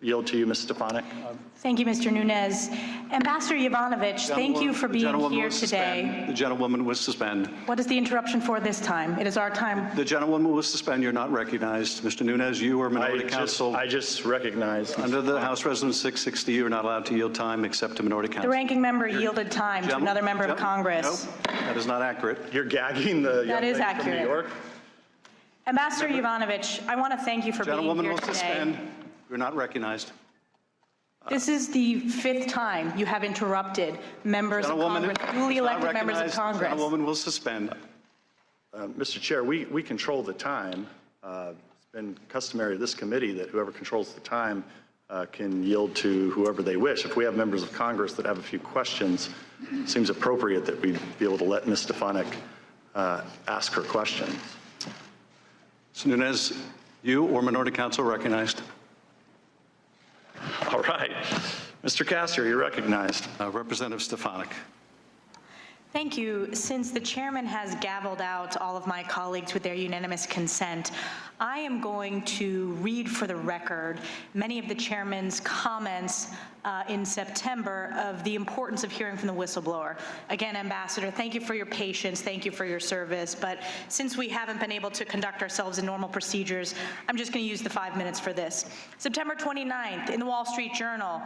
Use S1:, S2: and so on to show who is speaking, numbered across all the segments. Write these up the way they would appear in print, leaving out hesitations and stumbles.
S1: yield to you, Ms. Stefanik.
S2: Thank you, Mr. Nunez. Ambassador Yovanovitch, thank you for being here today.
S3: The gentlewoman will suspend.
S2: What is the interruption for this time? It is our time.
S3: The gentlewoman will suspend. You're not recognized. Mr. Nunez, you or minority counsel.
S1: I just recognized.
S3: Under the House Resolution 660, you are not allowed to yield time except to minority counsel.
S2: The ranking member yielded time to another member of Congress.
S3: No, that is not accurate.
S1: You're gagging the young lady from New York?
S2: Ambassador Yovanovitch, I want to thank you for being here today.
S3: Gentlewoman will suspend. You're not recognized.
S2: This is the 5th time you have interrupted members of Congress, newly elected members of Congress.
S3: Gentlewoman will suspend.
S1: Mr. Chair, we control the time. It's been customary of this committee that whoever controls the time can yield to whoever they wish. If we have members of Congress that have a few questions, it seems appropriate that we be able to let Ms. Stefanik ask her questions.
S3: Mr. Nunez, you or minority counsel recognized.
S1: All right. Mr. Castor, you're recognized.
S3: Representative Stefanik.
S2: Thank you. Since the chairman has gavelled out all of my colleagues with their unanimous consent, I am going to read for the record many of the chairman's comments in September of the importance of hearing from the whistleblower. Again, Ambassador, thank you for your patience, thank you for your service, but since we haven't been able to conduct ourselves in normal procedures, I'm just going to use the 5 minutes for this. September 29th, in the Wall Street Journal,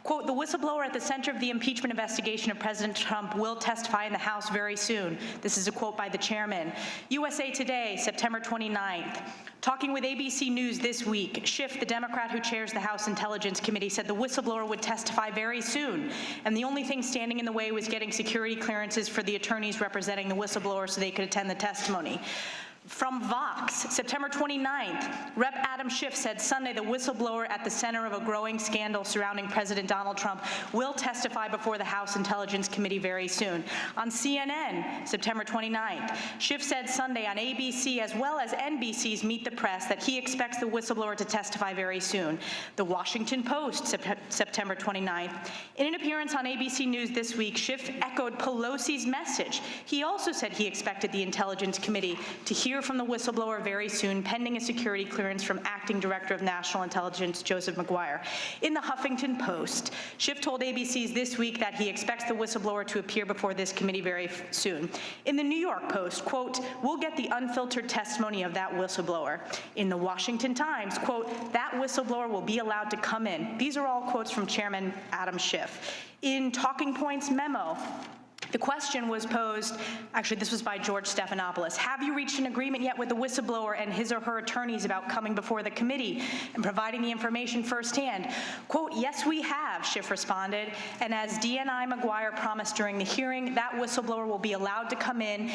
S2: quote, the whistleblower at the center of the impeachment investigation of President Trump will testify in the House very soon. This is a quote by the chairman. USA Today, September 29th. Talking with ABC News this week, Schiff, the Democrat who chairs the House Intelligence Committee, said the whistleblower would testify very soon, and the only thing standing in the way was getting security clearances for the attorneys representing the whistleblower so they could attend the testimony. From Vox, September 29th, Rep. Adam Schiff said Sunday the whistleblower at the center of a growing scandal surrounding President Donald Trump will testify before the House Intelligence Committee very soon. On CNN, September 29th, Schiff said Sunday on ABC as well as NBC's Meet the Press that he expects the whistleblower to testify very soon. The Washington Post, September 29th. In an appearance on ABC News this week, Schiff echoed Pelosi's message. He also said he expected the Intelligence Committee to hear from the whistleblower very soon, pending a security clearance from Acting Director of National Intelligence Joseph McGuire. In the Huffington Post, Schiff told ABC's This Week that he expects the whistleblower to appear before this committee very soon. In the New York Post, quote, we'll get the unfiltered testimony of that whistleblower. In the Washington Times, quote, that whistleblower will be allowed to come in. These are all quotes from Chairman Adam Schiff. In Talking Points memo, the question was posed, actually this was by George Stephanopoulos, have you reached an agreement yet with the whistleblower and his or her attorneys about coming before the committee and providing the information firsthand? Quote, yes we have, Schiff responded, and as DNI McGuire promised during the hearing, that whistleblower will be allowed to come in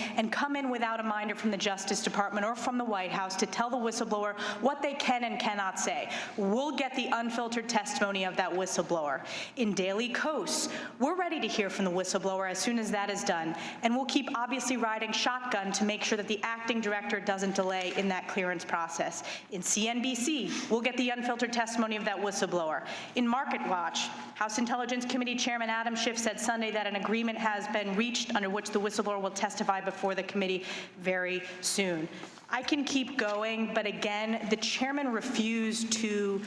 S2: without a minder from the Justice Department or from the White House to tell the whistleblower what they can and cannot say. We'll get the unfiltered testimony of that whistleblower. In Daily Kos, we're ready to hear from the whistleblower as soon as that is done, and we'll keep obviously riding shotgun to make sure that the acting director doesn't delay in that clearance process. In CNBC, we'll get the unfiltered testimony of that whistleblower. In Market Watch, House Intelligence Committee Chairman Adam Schiff said Sunday that an agreement has been reached under which the whistleblower will testify before the committee very soon. I can keep going, but again, the chairman refused to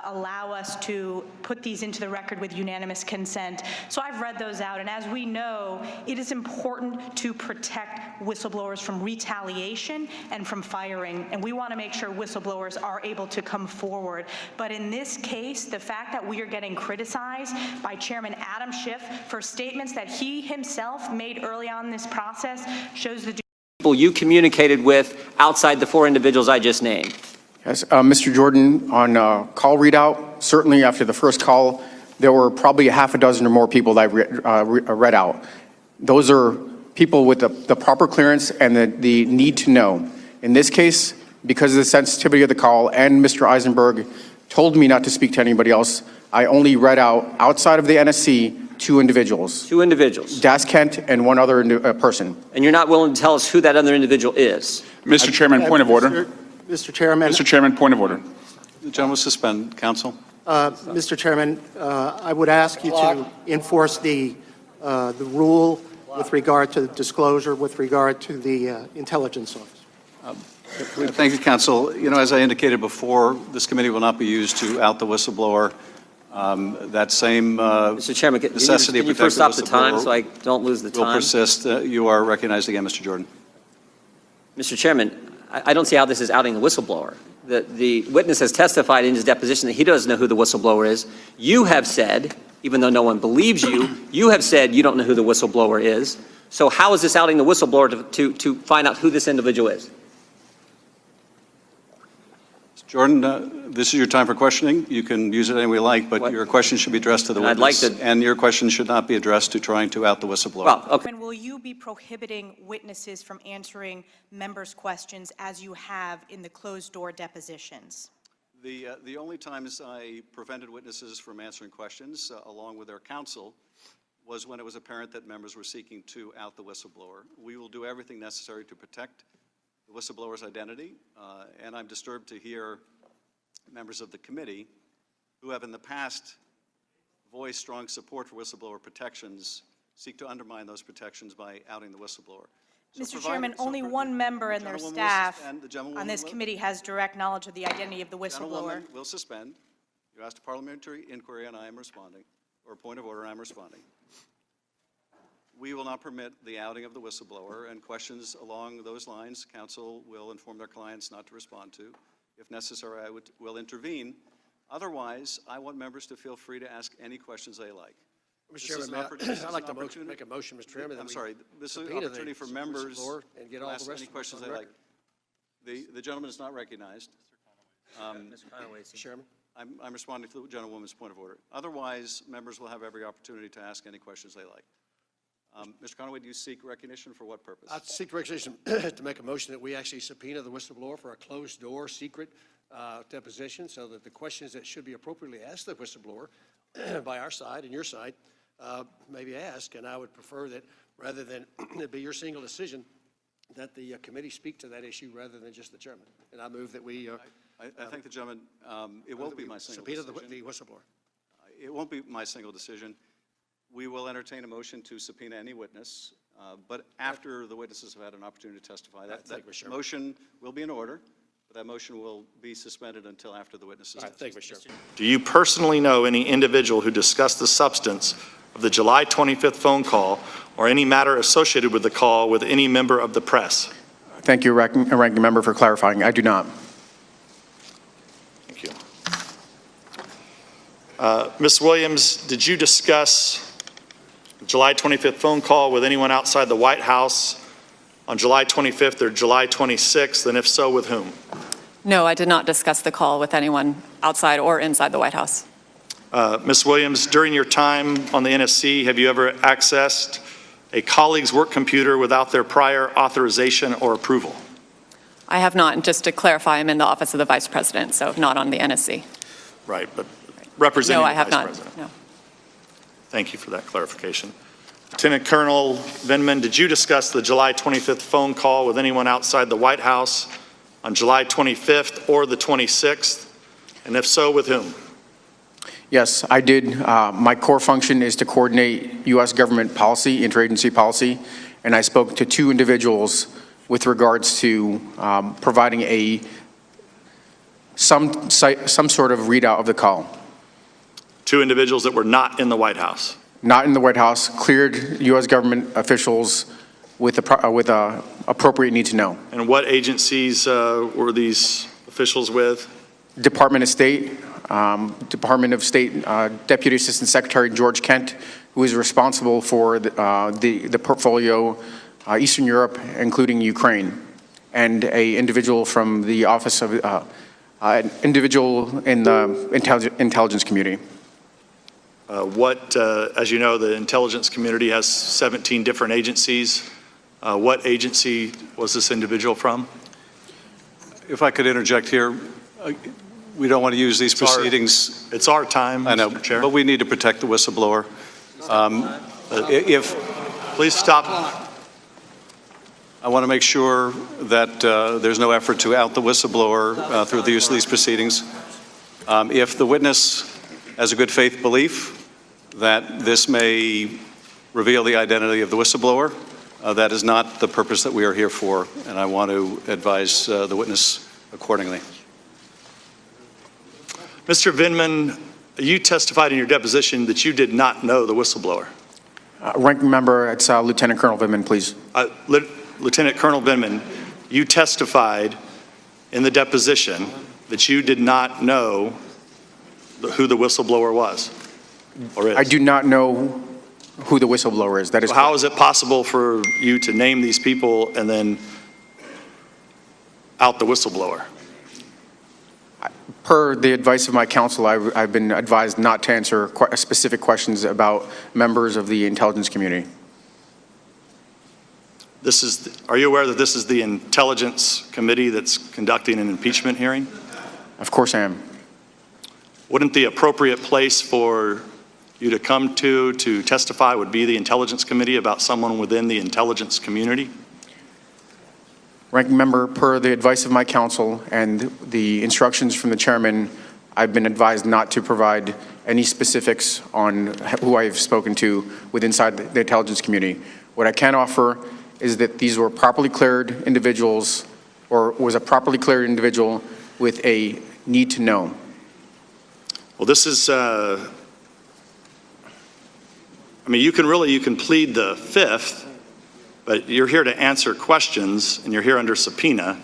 S2: allow us to put these into the record with unanimous consent. So I've read those out, and as we know, it is important to protect whistleblowers from retaliation and from firing, and we want to make sure whistleblowers are able to come forward. But in this case, the fact that we are getting criticized by Chairman Adam Schiff for statements that he himself made early on in this process shows the
S4: people you communicated with outside the 4 individuals I just named.
S5: Yes, Mr. Jordan, on call readout, certainly after the first call, there were probably a half a dozen or more people that I read out. Those are people with the proper clearance and the need to know. In this case, because of the sensitivity of the call and Mr. Eisenberg told me not to speak to anybody else, I only read out, outside of the NSC, 2 individuals.
S4: 2 individuals.
S5: Das Kent and one other person.
S4: And you're not willing to tell us who that other individual is?
S6: Mr. Chairman, point of order.
S7: Mr. Chairman.
S6: Mr. Chairman, point of order.
S3: The gentleman will suspend. Counsel.
S7: Mr. Chairman, I would ask you to enforce the rule with regard to the disclosure with regard to the intelligence officer.
S3: Thank you, Counsel. You know, as I indicated before, this committee will not be used to out the whistleblower. That same
S4: Mr. Chairman, can
S3: necessity
S4: you
S3: of
S4: first
S3: protecting
S4: stop the time
S3: whistleblower
S4: so I don't lose the
S3: will
S4: time?
S3: persist. You are recognized again, Mr. Jordan.
S4: Mr. Chairman, I don't see how this is outing the whistleblower. The witness has testified in his deposition that he doesn't know who the whistleblower is. You have said, even though no one believes you, you have said you don't know who the whistleblower is. So how is this outing the whistleblower to find out who this individual is?
S3: Jordan, this is your time for questioning. You can use it any way you like, but your question should be addressed to the
S4: And I'd like
S3: witness.
S4: to-
S3: And your question should not be addressed to trying to out the whistleblower.
S4: Well, okay.
S2: Will you be prohibiting witnesses from answering members' questions as you have in the closed-door depositions?
S3: The only times I prevented witnesses from answering questions, along with their counsel, was when it was apparent that members were seeking to out the whistleblower. We will do everything necessary to protect the whistleblower's identity, and I'm disturbed to hear members of the committee who have in the past voiced strong support for whistleblower protections seek to undermine those protections by outing the whistleblower.
S2: Mr. Chairman, only one member and their staff on this
S3: will-
S2: committee has direct knowledge of the identity of the whistleblower.
S3: Gentlewoman will suspend. You asked a parliamentary inquiry, and I am responding, or a point of order, and I'm responding. We will not permit the outing of the whistleblower, and questions along those lines, counsel will inform their clients not to respond to. If necessary, I will intervene. Otherwise, I want members to feel free to ask any questions they like.
S7: Mr. Chairman, I'd like to make a motion, Mr. Chairman. that
S3: I'm
S7: we
S3: sorry, this is an
S7: subpoena the
S3: opportunity for members
S7: whistleblower and get
S3: to
S7: all the
S3: ask
S7: rest
S3: any
S7: of us
S3: questions
S7: on
S3: they like.
S7: record.
S3: The gentleman is not recognized.
S7: Mr. Chairman.
S3: I'm responding to the gentlewoman's point of order. Otherwise, members will have every opportunity to ask any questions they like. Mr. Conaway, do you seek recognition for what purpose?
S7: I'd seek recognition to make a motion that we actually subpoena the whistleblower for a closed-door, secret deposition, so that the questions that should be appropriately asked the whistleblower by our side and your side may be asked. And I would prefer that, rather than it be your single decision, that the committee speak to that issue rather than just the chairman. And I move that we
S3: I thank the gentleman. It won't be my single
S7: subpoena
S3: decision.
S7: the whistleblower.
S3: It won't be my single decision. We will entertain a motion to subpoena any witness, but after the witnesses have had an opportunity to testify. That motion will be in order, but that motion will be suspended until after the witnesses testify.
S7: Thank you, Mr. Chairman.
S1: Do you personally know any individual who discussed the substance of the July 25th phone call or any matter associated with the call with any member of the press?
S5: Thank you, Ranking Member, for clarifying. I do not.
S1: Thank you. Ms. Williams, did you discuss the July 25th phone call with anyone outside the White House on July 25th or July 26th, and if so, with whom?
S8: No, I did not discuss the call with anyone outside or inside the White House.
S1: Ms. Williams, during your time on the NSC, have you ever accessed a colleague's work computer without their prior authorization or approval?
S8: I have not, and just to clarify, I'm in the Office of the Vice President, so not on the NSC.
S1: Right, but representing
S8: No,
S1: the
S8: I have
S1: Vice
S8: not.
S1: President.
S8: No.
S1: Thank you for that clarification. Lieutenant Colonel Vindman, did you discuss the July 25th phone call with anyone outside the White House on July 25th or the 26th? And if so, with whom?
S5: Yes, I did. My core function is to coordinate U.S. government policy, interagency policy, and I spoke to two individuals with regards to providing some sort of readout of the call.
S1: Two individuals that were not in the White House.
S5: Not in the White House, cleared U.S. government officials with appropriate need to know.
S1: And what agencies were these officials with?
S5: Department of State, Deputy Assistant Secretary George Kent, who is responsible for the portfolio, Eastern Europe, including Ukraine, and an individual from the office of, an individual in the intelligence community.
S1: As you know, the intelligence community has 17 different agencies. What agency was this individual from?
S3: If I could interject here, we don't want to use these proceedings.
S1: It's our time,
S3: I know,
S1: Mr. Chair.
S3: but we need to protect the whistleblower.
S1: Please stop.
S3: I want to make sure that there's no effort to out the whistleblower through the use of these proceedings. If the witness has a good faith belief that this may reveal the identity of the whistleblower, That is not the purpose that we are here for, and I want to advise the witness accordingly.
S1: Mr. Vindman, you testified in your deposition that you did not know the whistleblower.
S5: Ranking member, it's Lieutenant Colonel Vindman, please.
S1: Lieutenant Colonel Vindman, you testified in the deposition that you did not know who the whistleblower was or is.
S5: I do not know who the whistleblower is. That is
S1: So how is it possible for you to name these people and then out the whistleblower?
S5: Per the advice of my counsel, I've been advised not to answer specific questions about members of the intelligence community.
S1: Are you aware that this is the Intelligence Committee that's conducting an impeachment hearing?
S5: Of course I am.
S1: Wouldn't the appropriate place for you to come to testify would be the Intelligence Committee about someone within the intelligence community?
S5: Ranking member, per the advice of my counsel and the instructions from the chairman, I've been advised not to provide any specifics on who I have spoken to inside the intelligence community. What I can offer is that these were properly cleared individuals, or was a properly cleared individual with a need to know.
S1: Well, this is, I mean, you can plead the fifth, but you're here to answer questions, and you're here under subpoena.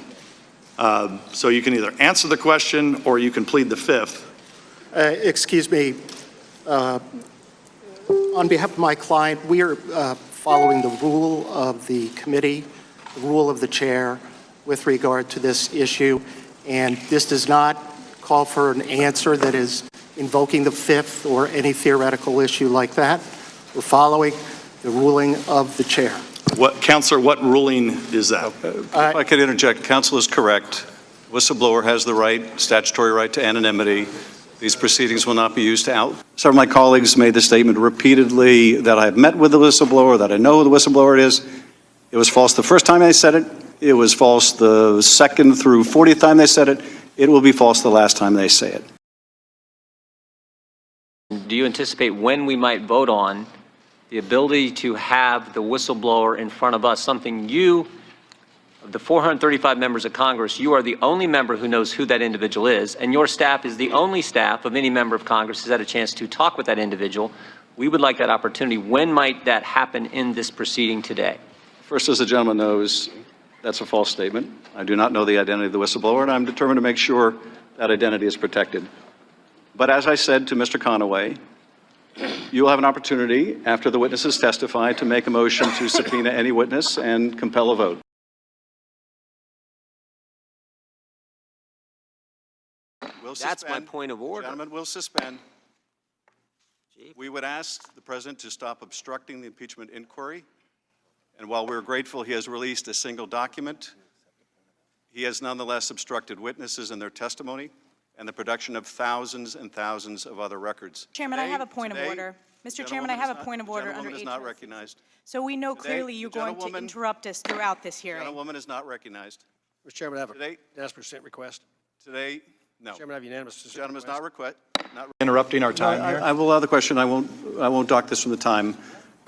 S1: So you can either answer the question or you can plead the fifth.
S9: Excuse me. On behalf of my client, we are following the rule of the committee, the rule of the chair with regard to this issue, and this does not call for an answer that is invoking the fifth or any theoretical issue like that. We're following the ruling of the chair.
S1: Counselor, what ruling is that?
S3: If I could interject, counsel is correct. Whistleblower has the right, statutory right to anonymity. These proceedings will not be used to out. Several of my colleagues made the statement repeatedly that I have met with the whistleblower, that I know who the whistleblower is. It was false the first time they said it. It was false the second through 40th time they said it. It will be false the last time they say it.
S4: Do you anticipate when we might vote on the ability to have the whistleblower in front of us, something you, of the 435 members of Congress, you are the only member who knows who that individual is, and your staff is the only staff of any member of Congress who's had a chance to talk with that individual. We would like that opportunity. When might that happen in this proceeding today?
S3: First, as the gentleman knows, that's a false statement. I do not know the identity of the whistleblower, and I'm determined to make sure that identity is protected. But as I said to Mr. Conaway, you'll have an opportunity after the witnesses testify to make a motion to subpoena any witness and compel a vote.
S4: That's my point of order.
S3: Gentlemen, we'll suspend. We would ask the president to stop obstructing the impeachment inquiry. And while we're grateful he has released a single document, he has nonetheless obstructed witnesses in their testimony and the production of thousands and thousands of other records.
S2: Chairman, I have a point of order. Mr. Chairman, I have a point of order under
S3: Gentlewoman is not
S2: HRS.
S3: recognized.
S2: So we know clearly you're going to interrupt us throughout this hearing.
S3: Gentlewoman is not recognized.
S7: Mr. Chairman, I have a
S3: Today-
S7: unanimous consent request.
S3: Today, no.
S7: Chairman, I have unanimous consent
S3: Gentleman is
S7: request.
S3: not request.
S1: Interrupting our time here?
S3: I will allow the question. I won't dock this from the time.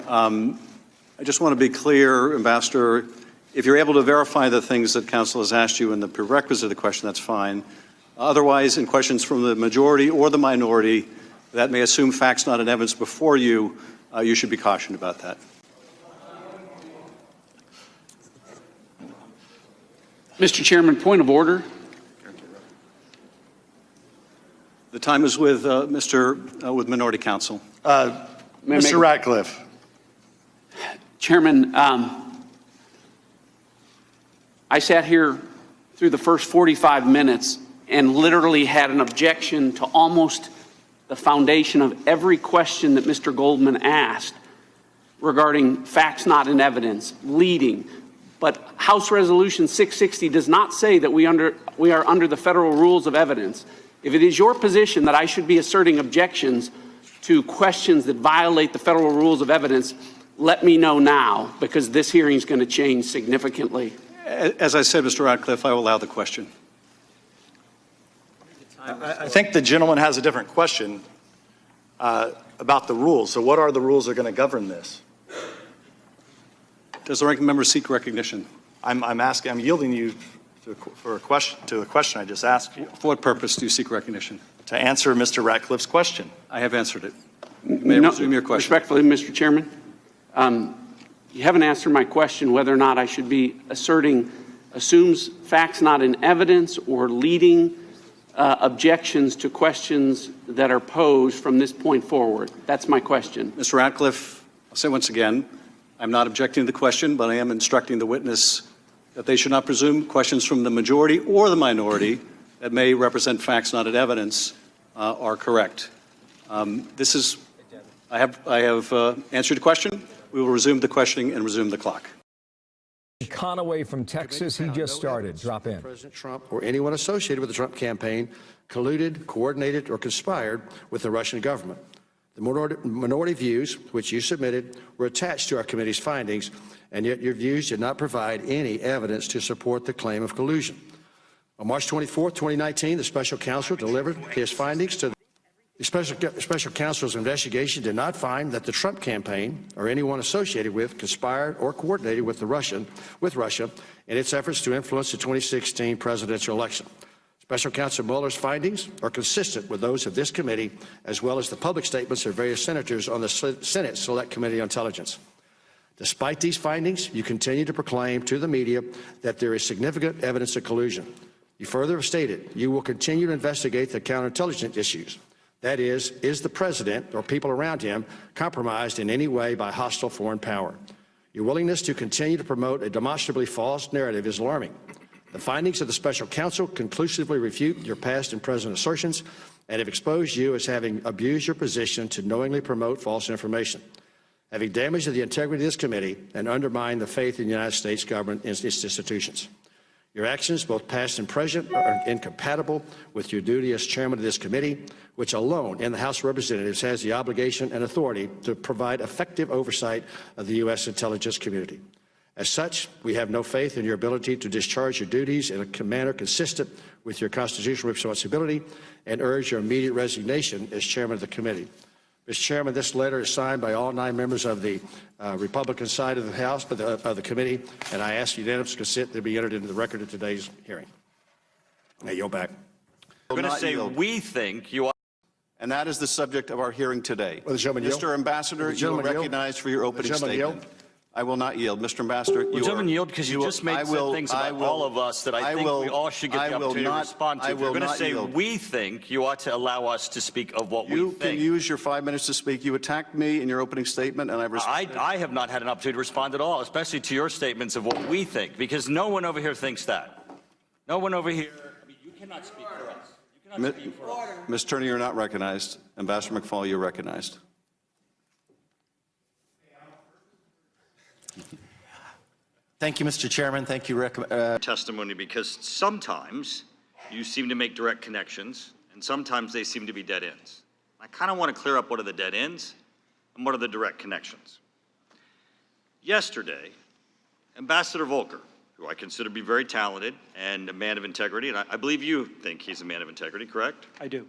S3: I just want to be clear, Ambassador, if you're able to verify the things that counsel has asked you in the prerequisite of the question, that's fine. Otherwise, in questions from the majority or the minority that may assume facts not in evidence before you, you should be cautioned about that.
S10: Mr. Chairman, point of order.
S3: The time is with with minority counsel.
S1: Mr. Ratcliffe.
S10: Chairman, I sat here through the first 45 minutes and literally had an objection to almost the foundation of every question that Mr. Goldman asked regarding facts not in evidence, leading. But House Resolution 660 does not say that we are under the federal rules of evidence. If it is your position that I should be asserting objections to questions that violate the federal rules of evidence, let me know now, because this hearing is going to change significantly.
S3: As I said, Mr. Ratcliffe, I will allow the question.
S1: I think the gentleman has a different question about the rules. So what are the rules that are going to govern this?
S3: Does the ranking member seek recognition?
S1: I'm asking, I'm yielding you for a question, to the question I just asked you,
S3: For what purpose do you seek recognition?
S1: to answer Mr. Ratcliffe's question.
S3: I have answered it. You may resume your question.
S10: Respectfully, Mr. Chairman, you haven't answered my question whether or not I should be assumes facts not in evidence or leading objections to questions that are posed from this point forward. That's my question.
S3: Mr. Ratcliffe, I'll say once again, I'm not objecting to the question, but I am instructing the witness that they should not presume questions from the majority or the minority that may represent facts not in evidence are correct. I have answered the question. We will resume the questioning and resume the clock.
S11: Conaway from Texas, he just started. Drop in.
S7: President Trump or anyone associated with the Trump campaign colluded, coordinated, or conspired with the Russian government. The minority views, which you submitted, were attached to our committee's findings, and yet your views did not provide any evidence to support the claim of collusion. On March 24, 2019, the special counsel delivered his findings to the special counsel's investigation did not find that the Trump campaign or anyone associated with conspired or coordinated with Russia in its efforts to influence the 2016 presidential election. Special Counsel Mueller's findings are consistent with those of this committee, as well as the public statements of various senators on the Senate Select Committee on Intelligence. Despite these findings, you continue to proclaim to the media that there is significant evidence of collusion. You further have stated you will continue to investigate the counterintelligence issues. That is the president or people around him compromised in any way by hostile foreign power? Your willingness to continue to promote a demonstrably false narrative is alarming. The findings of the special counsel conclusively refute your past and present assertions and have exposed you as having abused your position to knowingly promote false information, having damaged the integrity of this committee and undermined the faith in the United States government and its institutions. Your actions, both past and present, are incompatible with your duty as chairman of this committee, which alone in the House of Representatives has the obligation and authority to provide effective oversight of the U.S. intelligence community. As such, we have no faith in your ability to discharge your duties in a manner consistent with your constitutional responsibility and urge your immediate resignation as chairman of the committee. Mr. Chairman, this letter is signed by all 9 members of the Republican side of the House, of the committee, and I ask unanimous consent to be entered into the record of today's hearing. I yield back.
S12: I'm going to say we think you are.
S3: And that is the subject of our hearing today.
S7: Will the gentleman yield?
S3: Mr. Ambassador, you are recognized for your opening statement. I will not yield. Mr. Ambassador, you
S12: gentleman yield because you just made some things about all of us that I think we all should get the opportunity to respond to. You're going to say we think you ought to allow us to speak of what we think.
S3: You can use your 5 minutes to speak. You attacked me in your opening statement, and
S12: I have not had an opportunity to respond at all, especially to your statements of what we think, because no one over here thinks that. No one over here. I mean, you cannot speak for us. You cannot speak for us.
S3: Ms. Turner, you're not recognized. Ambassador McFaul, you're recognized.
S13: Thank you, Mr. Chairman. Thank you,
S12: testimony, because sometimes you seem to make direct connections, and sometimes they seem to be dead ends. I kind of want to clear up what are the dead ends and what are the direct connections. Yesterday, Ambassador Volker, who I consider to be very talented and a man of integrity, and I believe you think he's a man of integrity, correct?
S10: I do.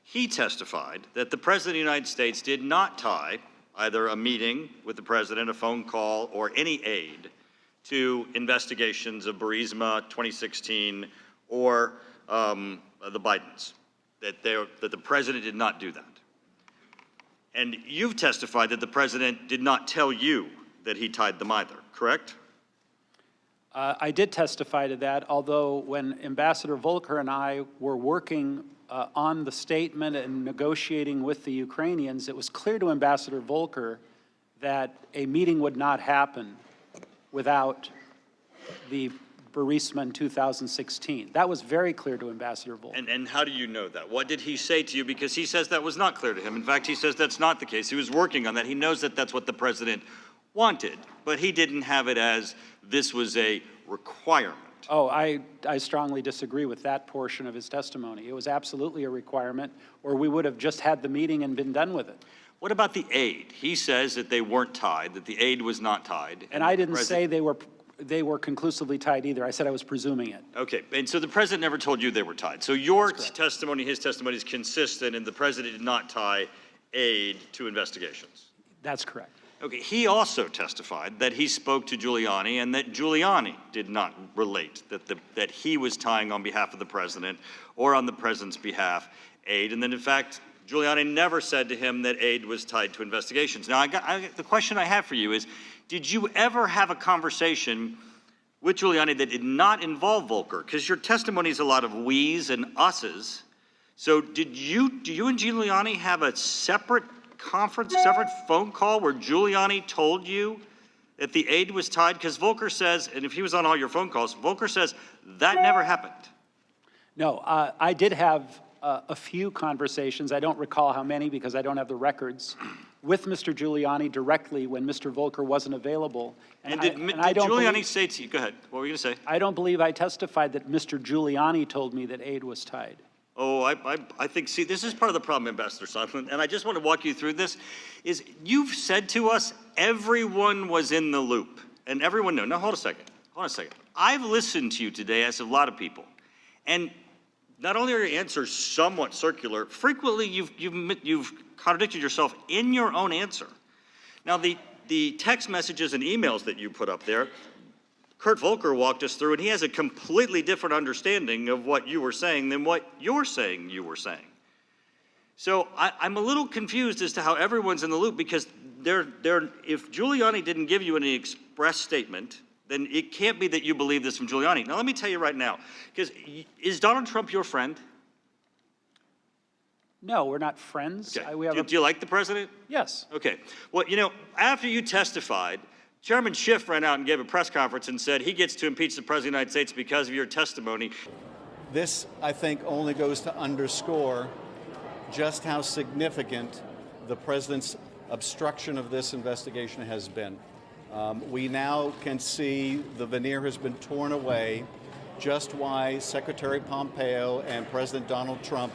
S12: He testified that the President of the United States did not tie either a meeting with the President, a phone call, or any aid to investigations of Burisma 2016 or the Bidens, that the President did not do that. And you've testified that the President did not tell you that he tied them either, correct?
S10: I did testify to that, although when Ambassador Volker and I were working on the statement and negotiating with the Ukrainians, it was clear to Ambassador Volker that a meeting would not happen without the Burisma in 2016. That was very clear to Ambassador Volker.
S12: And how do you know that? What did he say to you? Because he says that was not clear to him. In fact, he says that's not the case. He was working on that. He knows that that's what the President wanted, but he didn't have it as this was a requirement.
S10: Oh, I strongly disagree with that portion of his testimony. It was absolutely a requirement, or we would have just had the meeting and been done with it.
S12: What about the aid? He says that they weren't tied, that the aid was not tied.
S10: And I didn't say they were conclusively tied either. I said I was presuming it.
S12: Okay, and so the President never told you they were tied. So your testimony, his testimony is consistent, and the President did not tie aid to investigations.
S10: That's correct.
S12: Okay, he also testified that he spoke to Giuliani and that Giuliani did not relate that he was tying on behalf of the president or on the president's behalf aid, and that in fact Giuliani never said to him that aid was tied to investigations. Now, the question I have for you is, did you ever have a conversation with Giuliani that did not involve Volker? Because your testimony is a lot of we's and us's. So do you and Giuliani have a separate conference, separate phone call where Giuliani told you that the aid was tied? Because Volker says, and if he was on all your phone calls, Volker says that never happened.
S14: No, I did have a few conversations. I don't recall how many because I don't have the records with Mr. Giuliani directly when Mr. Volker wasn't available.
S12: And did Giuliani say to you, go ahead, what were you going to say?
S14: I don't believe I testified that Mr. Giuliani told me that aid was tied.
S12: Oh, I think, see, this is part of the problem, Ambassador Sondland, and I just want to walk you through this, is you've said to us everyone was in the loop, and everyone knew. Now, hold on a second. I've listened to you today, as have a lot of people, and not only are your answers somewhat circular, frequently you've contradicted yourself in your own answer. Now, the text messages and emails that you put up there, Kurt Volker walked us through, and he has a completely different understanding of what you were saying than what you're saying you were saying. So I'm a little confused as to how everyone's in the loop, because if Giuliani didn't give you any express statement, then it can't be that you believe this from Giuliani. Now, let me tell you right now, because is Donald Trump your friend?
S14: No, we're not friends.
S12: Okay. Do you like the president?
S14: Yes.
S12: Okay. Well, after you testified, Chairman Schiff ran out and gave a press conference and said he gets to impeach the President of the United States because of your testimony.
S3: This, I think, only goes to underscore just how significant the president's obstruction of this investigation has been. We now can see the veneer has been torn away, just why Secretary Pompeo and President Donald Trump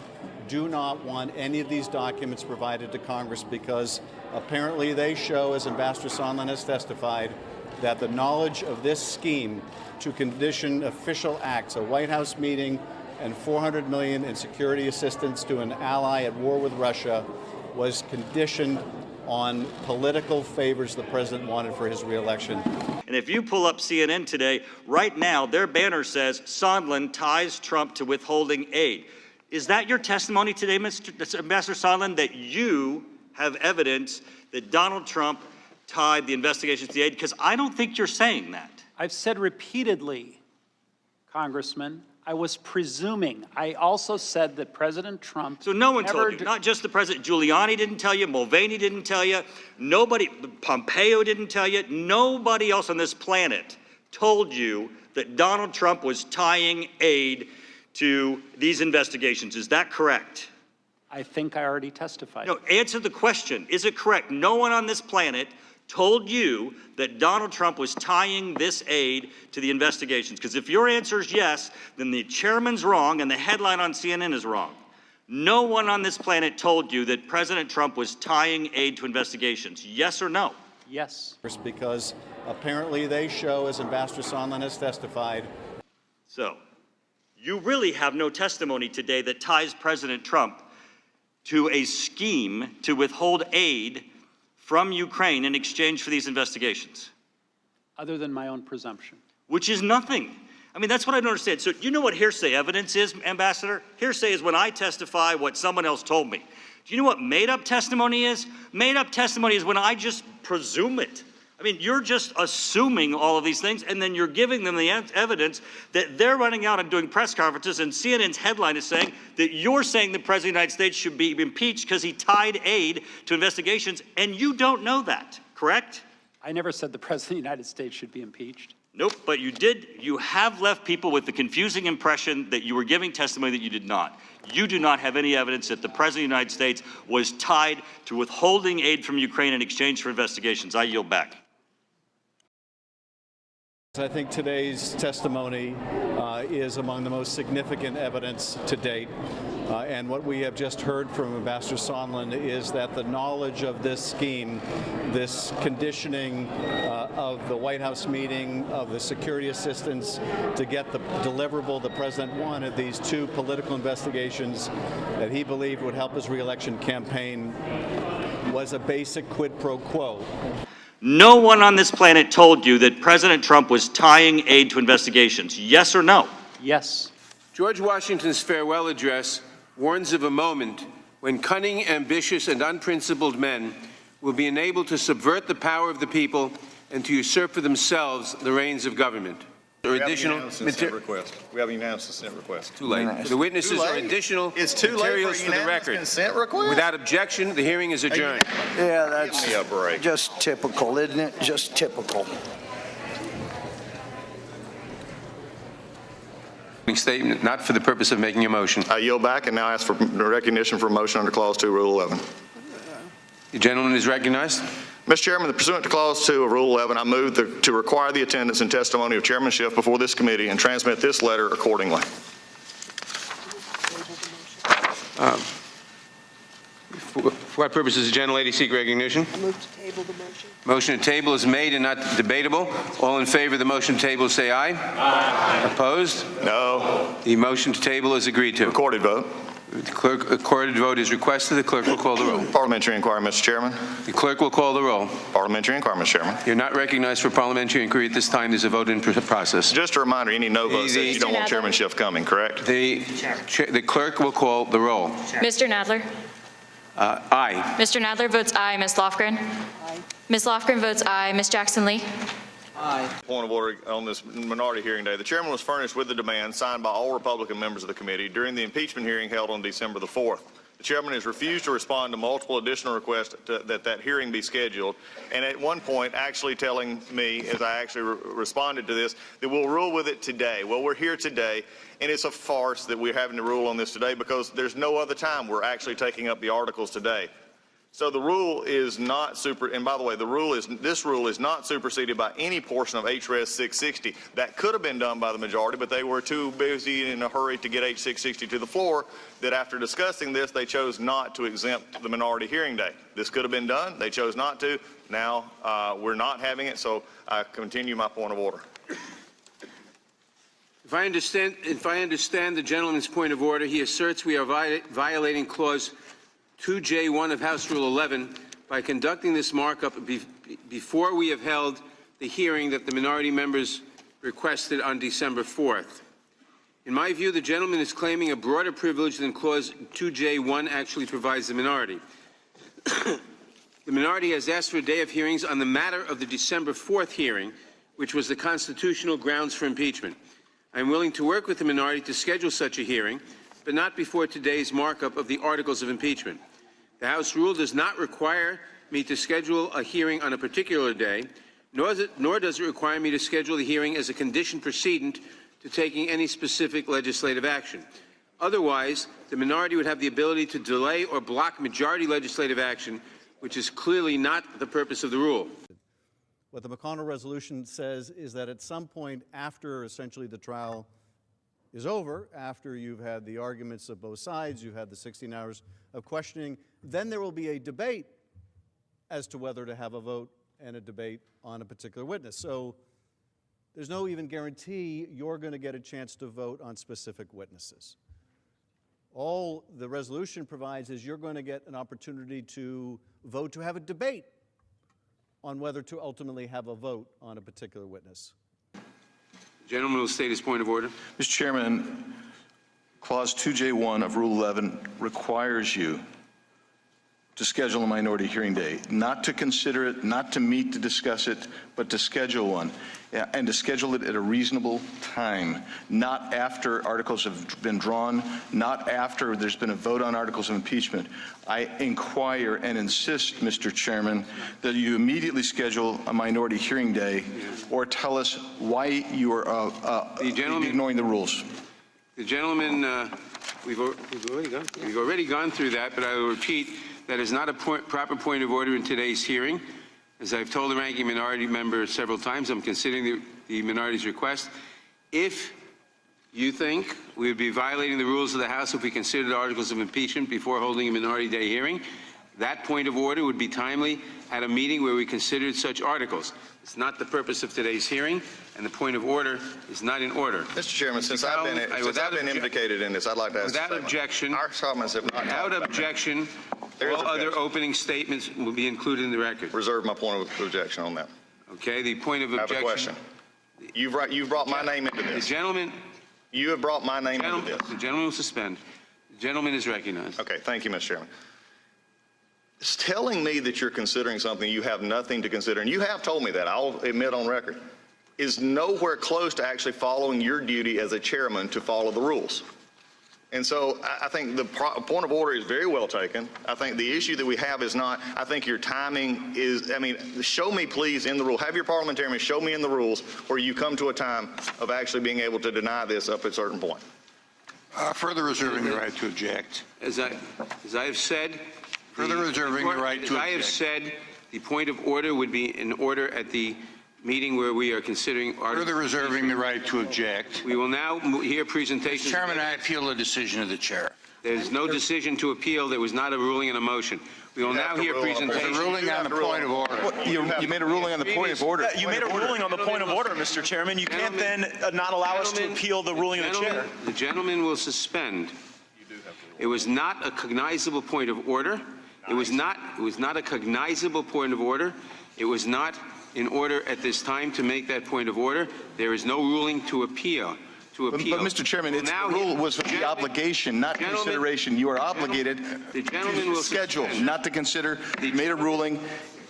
S3: do not want any of these documents provided to Congress, because apparently they show, as Ambassador Sondland has testified, that the knowledge of this scheme to condition official acts, a White House meeting, and $400 million in security assistance to an ally at war with Russia was conditioned on political favors the president wanted for his reelection.
S12: And if you pull up CNN today, right now, their banner says Sondland ties Trump to withholding aid. Is that your testimony today, Ambassador Sondland, that you have evidence that Donald Trump tied the investigations to the aid? Because I don't think you're saying that.
S14: I've said repeatedly, Congressman, I was presuming. I also said that President Trump...
S12: So no one told you, not just the president. Giuliani didn't tell you, Mulvaney didn't tell you, nobody, Pompeo didn't tell you, nobody else on this planet told you that Donald Trump was tying aid to these investigations. Is that correct?
S14: I think I already testified.
S12: No, answer the question. Is it correct? No one on this planet told you that Donald Trump was tying this aid to the investigations? Because if your answer is yes, then the chairman's wrong and the headline on CNN is wrong. No one on this planet told you that President Trump was tying aid to investigations. Yes or no?
S14: Yes.
S3: Because apparently they show, as Ambassador Sondland has testified.
S12: So you really have no testimony today that ties President Trump to a scheme to withhold aid from Ukraine in exchange for these investigations?
S14: Other than my own presumption.
S12: Which is nothing. I mean, that's what I don't understand. So you know what hearsay evidence is, Ambassador? Hearsay is when I testify what someone else told me. Do you know what made-up testimony is? Made-up testimony is when I just presume it. I mean, you're just assuming all of these things, and then you're giving them the evidence that they're running out and doing press conferences, and CNN's headline is saying that you're saying the President of the United States should be impeached because he tied aid to investigations, and you don't know that, correct?
S14: I never said the President of the United States should be impeached.
S12: Nope, but you did. You have left people with the confusing impression that you were giving testimony that you did not. You do not have any evidence that the President of the United States was tied to withholding aid from Ukraine in exchange for investigations. I yield back.
S3: I think today's testimony is among the most significant evidence to date. And what we have just heard from Ambassador Sondland is that the knowledge of this scheme, this conditioning of the White House meeting, of the security assistance to get the deliverable the president wanted, these two political investigations that he believed would help his reelection campaign, was a basic quid pro quo.
S12: No one on this planet told you that President Trump was tying aid to investigations. Yes or no?
S14: Yes.
S15: George Washington's farewell address warns of a moment when cunning, ambitious, and unprincipled men will be enabled to subvert the power of the people and to usurp for themselves the reins of government. Or additional
S16: request. We have a unanimous consent request.
S15: Too late. The witnesses are additional
S16: It's too late
S15: materials
S16: for
S15: for the
S16: unanimous
S15: record.
S16: consent request?
S15: Without objection, the hearing is adjourned.
S17: Yeah, that's
S16: Give me a break.
S17: just typical, isn't it? Just typical.
S15: Statement, not for the purpose of making a motion.
S16: I yield back and now ask for recognition for a motion under Clause 2, Rule 11.
S15: The gentleman is recognized.
S16: Mr. Chairman, pursuant to Clause 2 of Rule 11, I move to require the attendance and testimony of Chairman Schiff before this committee and transmit this letter accordingly.
S15: For what purpose does the gentlelady seek recognition?
S17: I move to table the motion.
S15: Motion to table is made and not debatable. All in favor of the motion to table say aye. Aye. Opposed?
S16: No.
S15: The motion to table is agreed to.
S16: Recorded vote.
S15: The recorded vote is requested. The clerk will call the roll.
S16: Parliamentary inquiry, Mr. Chairman.
S15: The clerk will call the roll.
S16: Parliamentary inquiry, Mr. Chairman.
S15: You're not recognized for parliamentary inquiry at this time. There's a vote in process.
S16: Just a reminder, any no votes says you don't want Chairman Schiff coming, correct?
S15: The clerk will call the roll.
S18: Mr. Nadler?
S15: Aye.
S18: Mr. Nadler votes aye. Ms. Lofgren?
S17: Aye.
S18: Ms. Lofgren votes aye. Ms. Jackson-Lee?
S17: Aye.
S16: Point of order on this minority hearing day. The chairman was furnished with the demand signed by all Republican members of the committee during the impeachment hearing held on December the 4th. The chairman has refused to respond to multiple additional requests that hearing be scheduled, and at one point actually telling me, as I actually responded to this, that we'll rule with it today. Well, we're here today, and it's a farce that we're having to rule on this today because there's no other time we're actually taking up the articles today. So the rule is not and by the way, this rule is not superseded by any portion of HRS 660. That could have been done by the majority, but they were too busy and in a hurry to get H 660 to the floor that after discussing this, they chose not to exempt the minority hearing day. This could have been done. They chose not to. Now we're not having it, so I continue my point of order.
S15: If I understand the gentleman's point of order, he asserts we are violating Clause 2J1 of House Rule 11 by conducting this markup before we have held the hearing that the minority members requested on December 4th. In my view, the gentleman is claiming a broader privilege than Clause 2J1 actually provides the minority. The minority has asked for a day of hearings on the matter of the December 4th hearing, which was the constitutional grounds for impeachment. I am willing to work with the minority to schedule such a hearing, but not before today's markup of the articles of impeachment. The House rule does not require me to schedule a hearing on a particular day, nor does it require me to schedule the hearing as a condition precedent to taking any specific legislative action. Otherwise, the minority would have the ability to delay or block majority legislative action, which is clearly not the purpose of the rule.
S19: What the McConnell resolution says is that at some point after essentially the trial is over, after you've had the arguments of both sides, you've had the 16 hours of questioning, then there will be a debate as to whether to have a vote and a debate on a particular witness. So there's no even guarantee you're going to get a chance to vote on specific witnesses. All the resolution provides is you're going to get an opportunity to vote to have a debate on whether to ultimately have a vote on a particular witness.
S15: The gentleman will state his point of order.
S20: Mr. Chairman, Clause 2J1 of Rule 11 requires you to schedule a minority hearing day, not to consider it, not to meet to discuss it, but to schedule one, and to schedule it at a reasonable time, not after articles have been drawn, not after there's been a vote on articles of impeachment. I inquire and insist, Mr. Chairman, that you immediately schedule a minority hearing day or tell us why you are ignoring the rules.
S15: The gentleman, we've already gone through that, but I will repeat that is not a proper point of order in today's hearing. As I've told the ranking minority member several times, I'm considering the minority's request. If you think we would be violating the rules of the House if we considered articles of impeachment before holding a minority day hearing, that point of order would be timely at a meeting where we considered such articles. It's not the purpose of today's hearing, and the point of order is not in order.
S16: Mr. Chairman, since I've been implicated in this, I'd like to ask
S15: without objection.
S16: Our comments have not.
S15: Without objection,
S16: There is
S15: All other
S16: objection.
S15: opening statements will be included in the record.
S16: Reserve my point of objection on that.
S15: Okay, the point of
S16: I have a
S15: objection.
S16: question. You've brought my name into
S15: The
S16: this.
S15: gentleman,
S16: You have brought my name into this.
S15: the gentleman will suspend. The gentleman is recognized.
S16: Okay, thank you, Mr. Chairman. It's telling me that you're considering something you have nothing to consider, and you have told me that, I'll admit on record, is nowhere close to actually following your duty as a chairman to follow the rules. And so I think the point of order is very well taken. I think the issue that we have is not, I think your timing is, I mean, show me please in the rule, have your parliamentarian show me in the rules where you come to a time of actually being able to deny this up at a certain point.
S20: Further reserving the right to object.
S15: As I have said.
S20: Further reserving the right to
S15: As I have
S20: object.
S15: said, the point of order would be in order at the meeting where we are considering.
S20: Further reserving the right to object.
S15: We will now hear presentations.
S20: Chairman, I appeal the decision of the chair.
S15: There is no decision to appeal. There was not a ruling and a motion. We will now hear presentations.
S20: There's a ruling on the point of order. You made a ruling on the point of order.
S21: You made a ruling on the point of order, Mr. Chairman. You can't then not allow us to appeal the ruling of the chair.
S15: The gentleman will suspend. It was not a cognizable point of order. It was not a cognizable point of order. It was not in order at this time to make that point of order. There is no ruling to appeal.
S20: But Mr. Chairman, the rule was the obligation, not consideration. You are obligated to schedule, not to consider. You made a ruling.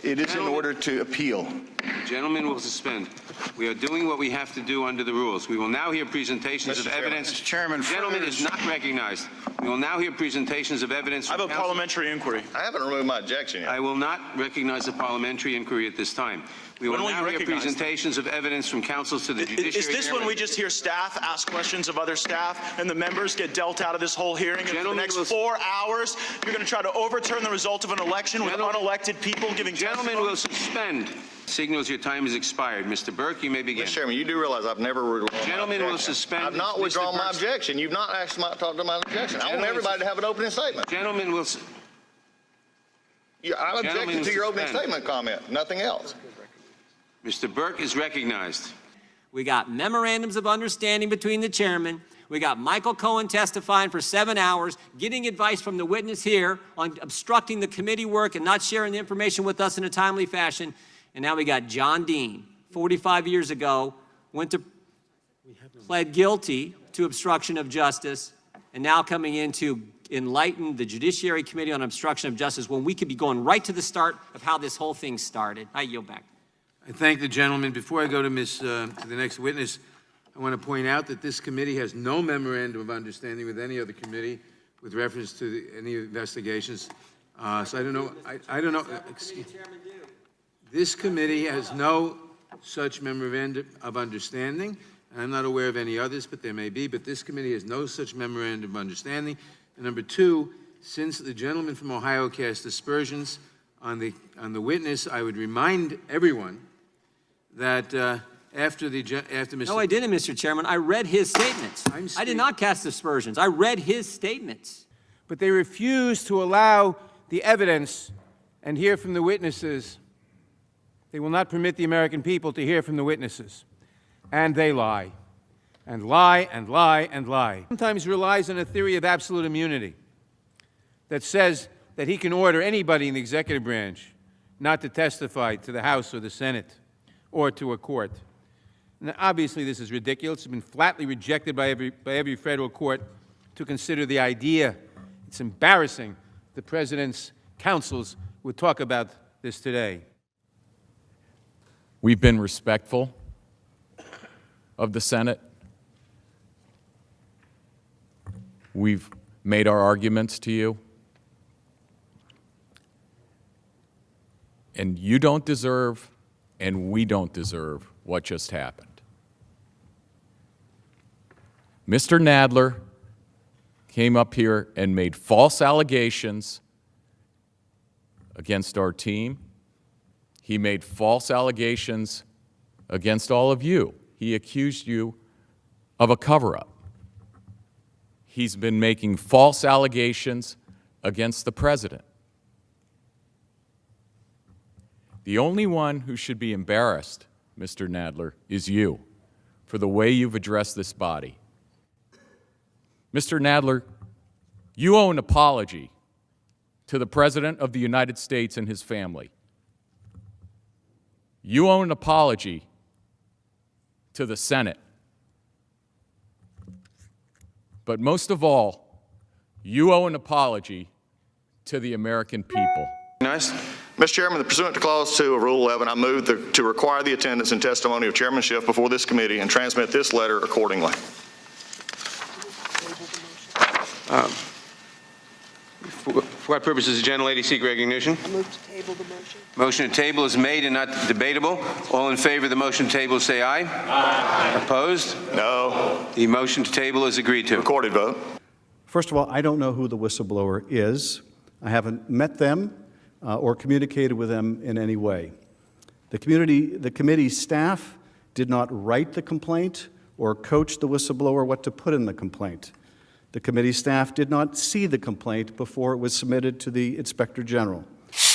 S20: It is in order to appeal.
S15: The gentleman will suspend. We are doing what we have to do under the rules. We will now hear presentations of evidence.
S20: Mr. Chairman,
S15: the gentleman is not recognized. We will now hear presentations of evidence.
S21: I have a parliamentary inquiry.
S16: I haven't removed my objection yet.
S15: I will not recognize a parliamentary inquiry at this time. We will now hear presentations of evidence from counsels to the judiciary.
S21: Is this when we just hear staff ask questions of other staff and the members get dealt out of this whole hearing? And for the next 4 hours, you're going to try to overturn the result of an election with unelected people giving testimony?
S15: The gentleman will suspend. Signals your time has expired. Mr. Burke, you may begin.
S16: Mr. Chairman, you do realize I've never withdrawn my
S15: Gentleman will
S16: objection.
S15: suspend.
S16: I've not withdrawn my objection. You've not asked me to talk to my objection. I want everybody to have an opening statement.
S15: Gentleman will.
S16: I objected to your opening statement comment, nothing else.
S15: Mr. Burke is recognized.
S4: We got memorandums of understanding between the chairman. We got Michael Cohen testifying for 7 hours, getting advice from the witness here on obstructing the committee work and not sharing the information with us in a timely fashion. And now we got John Dean, 45 years ago, pled guilty to obstruction of justice, and now coming in to enlighten the Judiciary Committee on Obstruction of Justice when we could be going right to the start of how this whole thing started. I yield back.
S15: I thank the gentleman. Before I go to the next witness, I want to point out that this committee has no memorandum of understanding with any other committee with reference to any investigations. So I don't know. I don't know. This committee has no such memorandum of understanding. And I'm not aware of any others, but there may be. But this committee has no such memorandum of understanding. And number two, since the gentleman from Ohio cast aspersions on the witness, I would remind everyone that after Mr.
S4: No, I didn't, Mr. Chairman. I read his statements. I did not cast aspersions. I read his statements.
S22: But they refuse to allow the evidence and hear from the witnesses. They will not permit the American people to hear from the witnesses. And they lie, and lie, and lie, and lie. Sometimes relies on a theory of absolute immunity that says that he can order anybody in the executive branch not to testify to the House or the Senate or to a court. Now, obviously, this is ridiculous. It's been flatly rejected by every federal court to consider the idea. It's embarrassing the President's counsels would talk about this today.
S23: We've been respectful of the Senate. We've made our arguments to you. And you don't deserve, and we don't deserve, what just happened. Mr. Nadler came up here and made false allegations against our team. He made false allegations against all of you. He accused you of a cover-up. He's been making false allegations against the president. The only one who should be embarrassed, Mr. Nadler, is you for the way you've addressed this body. Mr. Nadler, you owe an apology to the President of the United States and his family. You owe an apology to the Senate. But most of all, you owe an apology to the American people.
S16: Nice. Mr. Chairman, pursuant to Clause 2 of Rule 11, I move to require the attendance and testimony of Chairman Schiff before this committee and transmit this letter accordingly.
S15: For what purpose does the gentlelady seek recognition?
S17: I move to table the motion.
S15: Motion to table is made and not debatable. All in favor of the motion to table say aye. Aye. Opposed?
S16: No.
S15: The motion to table is agreed to.
S16: Recorded vote.
S19: First of all, I don't know who the whistleblower is. I haven't met them or communicated with them in any way. The committee staff did not write the complaint or coach the whistleblower what to put in the complaint. The committee staff did not see the complaint before it was submitted to the Inspector General.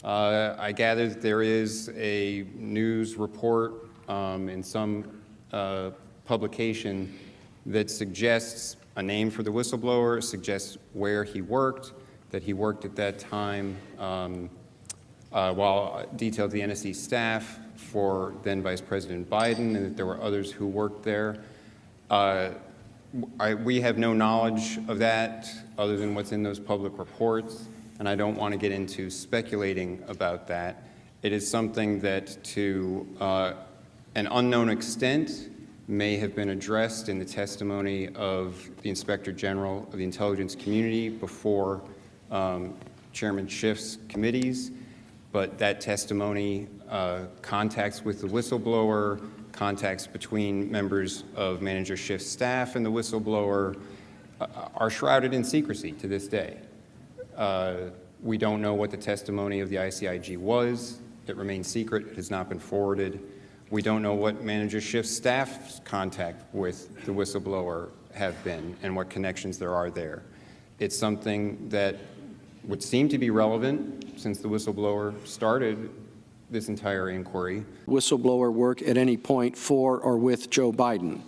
S5: I gather that there is a news report in some publication that suggests a name for the whistleblower, suggests where he worked, that he worked at that time while detailed the NSC staff for then Vice President Biden, and that there were others who worked there. We have no knowledge of that other than what's in those public reports, and I don't want to get into speculating about that. It is something that, to an unknown extent, may have been addressed in the testimony of the Inspector General of the intelligence community before Chairman Schiff's committees, but that testimony, contacts with the whistleblower, contacts between members of Manager Schiff's staff and the whistleblower are shrouded in secrecy to this day. We don't know what the testimony of the ICIG was. It remains secret. It has not been forwarded. We don't know what Manager Schiff's staff's contact with the whistleblower have been and what connections there are there. It's something that would seem to be relevant since the whistleblower started this entire inquiry.
S6: Whistleblower work at any point for or with Joe Biden?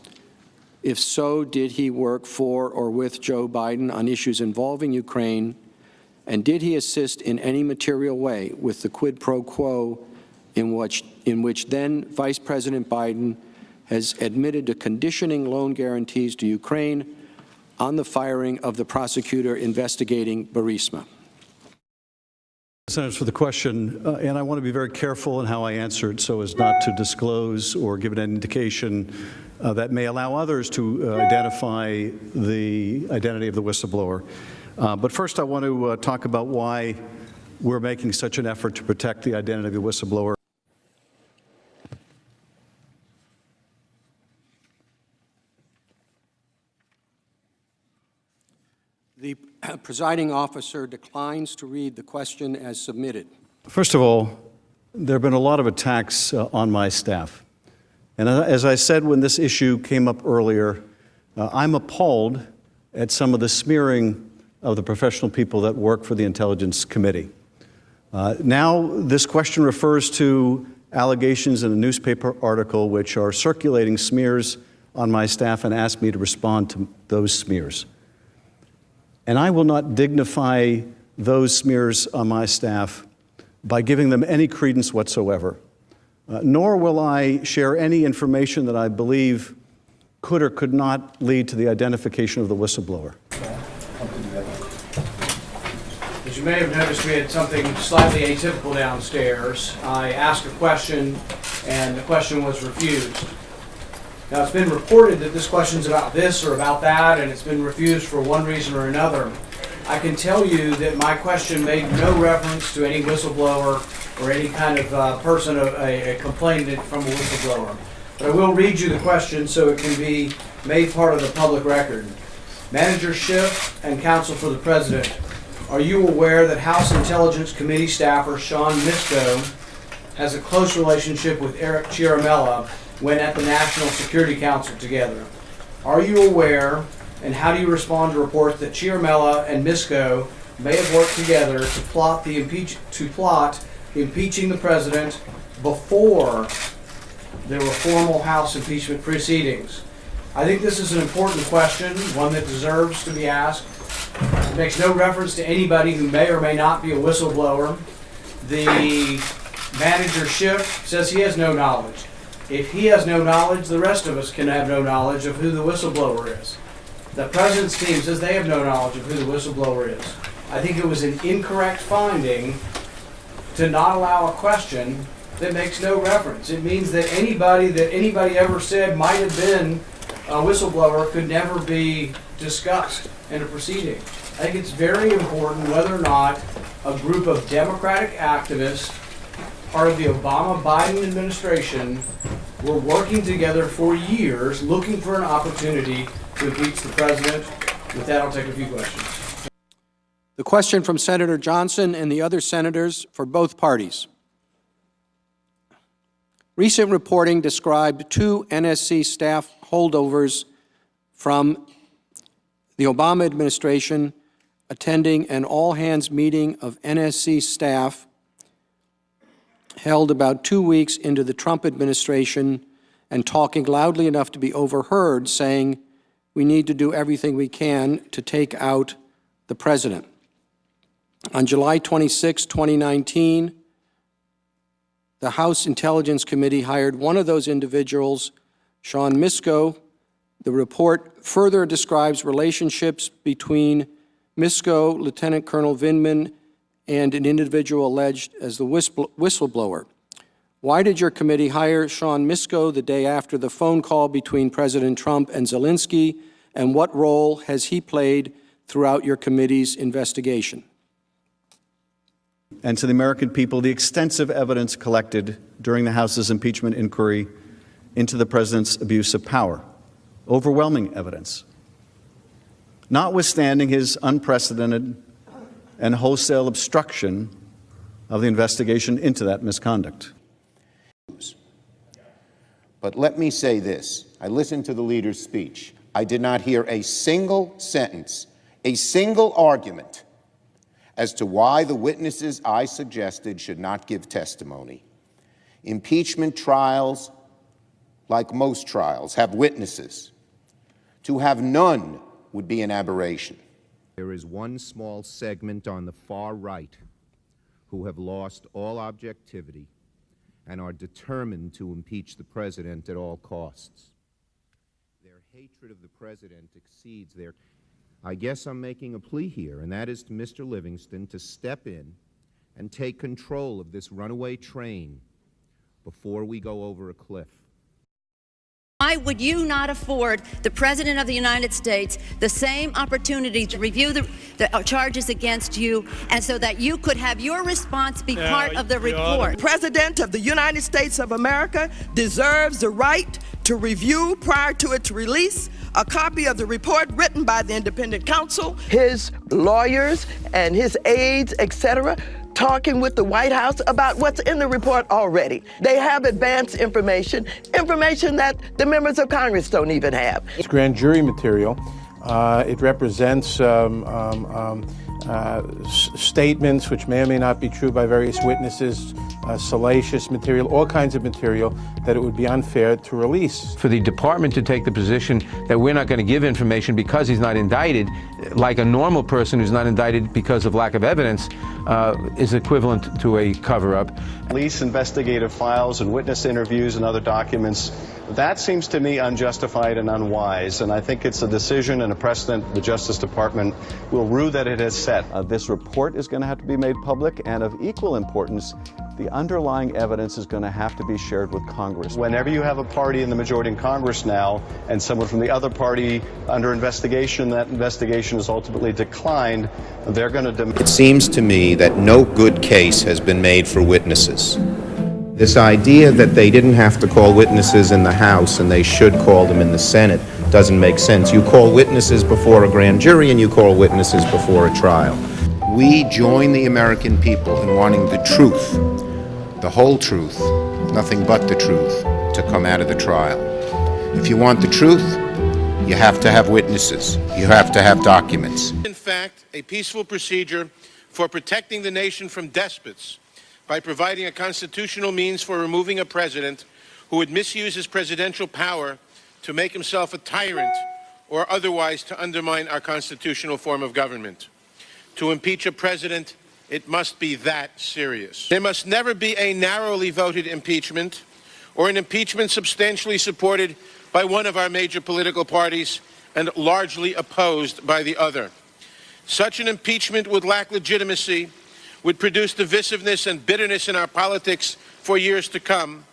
S6: If so, did he work for or with Joe Biden on issues involving Ukraine? And did he assist in any material way with the quid pro quo in which then Vice President Biden has admitted to conditioning loan guarantees to Ukraine on the firing of the prosecutor investigating Burisma?
S19: Senators, for the question, and I want to be very careful in how I answer it so as not to disclose or give an indication that may allow others to identify the identity of the whistleblower. But first, I want to talk about why we're making such an effort to protect the identity of the whistleblower.
S6: The presiding officer declines to read the question as submitted.
S19: First of all, there have been a lot of attacks on my staff. And as I said when this issue came up earlier, I'm appalled at some of the smearing of the professional people that work for the Intelligence Committee. Now, this question refers to allegations in a newspaper article which are circulating smears on my staff and ask me to respond to those smears. And I will not dignify those smears on my staff by giving them any credence whatsoever, nor will I share any information that I believe could or could not lead to the identification of the whistleblower.
S22: As you may have noticed, we had something slightly atypical downstairs. I asked a question, and the question was refused. Now, it's been reported that this question's about this or about that, and it's been refused for one reason or another. I can tell you that my question made no reference to any whistleblower or any kind of person, a complainant from a whistleblower. But I will read you the question so it can be made part of the public record. Manager Schiff and Counsel for the President, are you aware that House Intelligence Committee staffer Sean Misko has a close relationship with Eric Ciaramella when at the National Security Council together? Are you aware, and how do you respond to reports that Ciaramella and Misko may have worked together to plot impeaching the president before there were formal House impeachment proceedings?
S6: I think this is an important question, one that deserves to be asked. It makes no reference to anybody who may or may not be a whistleblower. The manager Schiff says he has no knowledge. If he has no knowledge, the rest of us can have no knowledge of who the whistleblower is. The president's team says they have no knowledge of who the whistleblower is. I think it was an incorrect finding to not allow a question that makes no reference. It means that anybody ever said might have been a whistleblower could never be discussed in a proceeding. I think it's very important whether or not a group of Democratic activists, part of the Obama-Biden administration, were working together for years looking for an opportunity to impeach the president. With that, I'll take a few questions. The question from Senator Johnson and the other senators for both parties. Recent reporting described 2 NSC staff holdovers from the Obama administration attending an all-hands meeting of NSC staff held about 2 weeks into the Trump administration and talking loudly enough to be overheard, saying, "We need to do everything we can to take out the president." On July 26, 2019, the House Intelligence Committee hired one of those individuals, Sean Misko. The report further describes relationships between Misko, Lieutenant Colonel Vindman, and an individual alleged as the whistleblower. Why did your committee hire Sean Misko the day after the phone call between President Trump and Zelensky, and what role has he played throughout your committee's investigation?
S19: And to the American people, the extensive evidence collected during the House's impeachment inquiry into the president's abuse of power. Overwhelming evidence. Notwithstanding his unprecedented and wholesale obstruction of the investigation into that misconduct.
S2: But let me say this. I listened to the leader's speech. I did not hear a single sentence, a single argument as to why the witnesses I suggested should not give testimony. Impeachment trials, like most trials, have witnesses. To have none would be an aberration.
S8: There is one small segment on the far right who have lost all objectivity and are determined to impeach the president at all costs. Their hatred of the president exceeds their... I guess I'm making a plea here, and that is to Mr. Livingston to step in and take control of this runaway train before we go over a cliff.
S9: Why would you not afford the President of the United States the same opportunity to review the charges against you, and so that you could have your response be part of the report?
S24: The President of the United States of America deserves the right to review, prior to its release, a copy of the report written by the independent counsel, his lawyers and his aides, etc., talking with the White House about what's in the report already. They have advanced information that the members of Congress don't even have.
S25: It's grand jury material. It represents statements which may or may not be true by various witnesses, salacious material, all kinds of material that it would be unfair to release. For the department to take the position that we're not going to give information because he's not indicted, like a normal person who's not indicted because of lack of evidence, is equivalent to a cover-up.
S19: Police investigative files and witness interviews and other documents, that seems to me unjustified and unwise, and I think it's a decision and a precedent the Justice Department will rue that it has set. This report is going to have to be made public, and of equal importance, the underlying evidence is going to have to be shared with Congress. Whenever you have a party in the majority in Congress now and someone from the other party under investigation, that investigation is ultimately declined, they're going to...
S2: It seems to me that no good case has been made for witnesses. This idea that they didn't have to call witnesses in the House and they should call them in the Senate doesn't make sense. You call witnesses before a grand jury and you call witnesses before a trial. We join the American people in wanting the truth, the whole truth, nothing but the truth, to come out of the trial. If you want the truth, you have to have witnesses. You have to have documents.
S26: In fact, a peaceful procedure for protecting the nation from despots by providing a constitutional means for removing a president who would misuse his presidential power to make himself a tyrant or otherwise to undermine our constitutional form of government. To impeach a president, it must be that serious. There must never be a narrowly voted impeachment or an impeachment substantially supported by one of our major political parties and largely opposed by the other. Such an impeachment would lack legitimacy, would produce divisiveness and bitterness in our politics for years to come,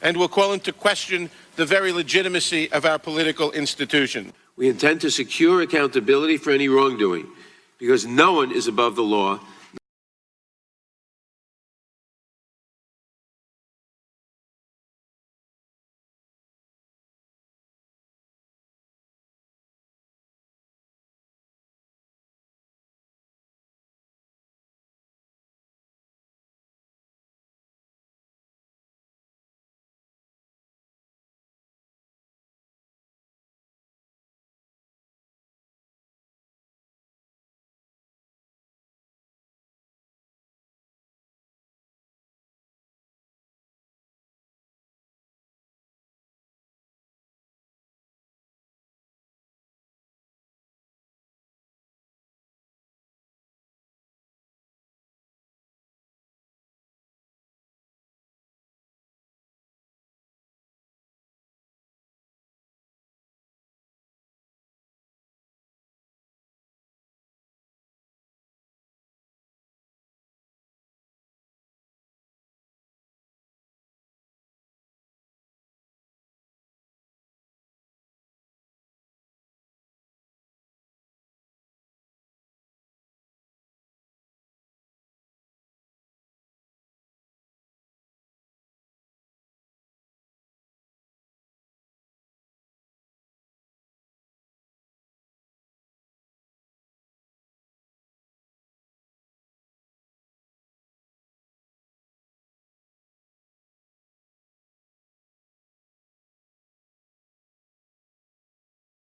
S26: and will call into question the very legitimacy of our political institution.
S15: We intend to secure accountability for any wrongdoing, because no one is above the law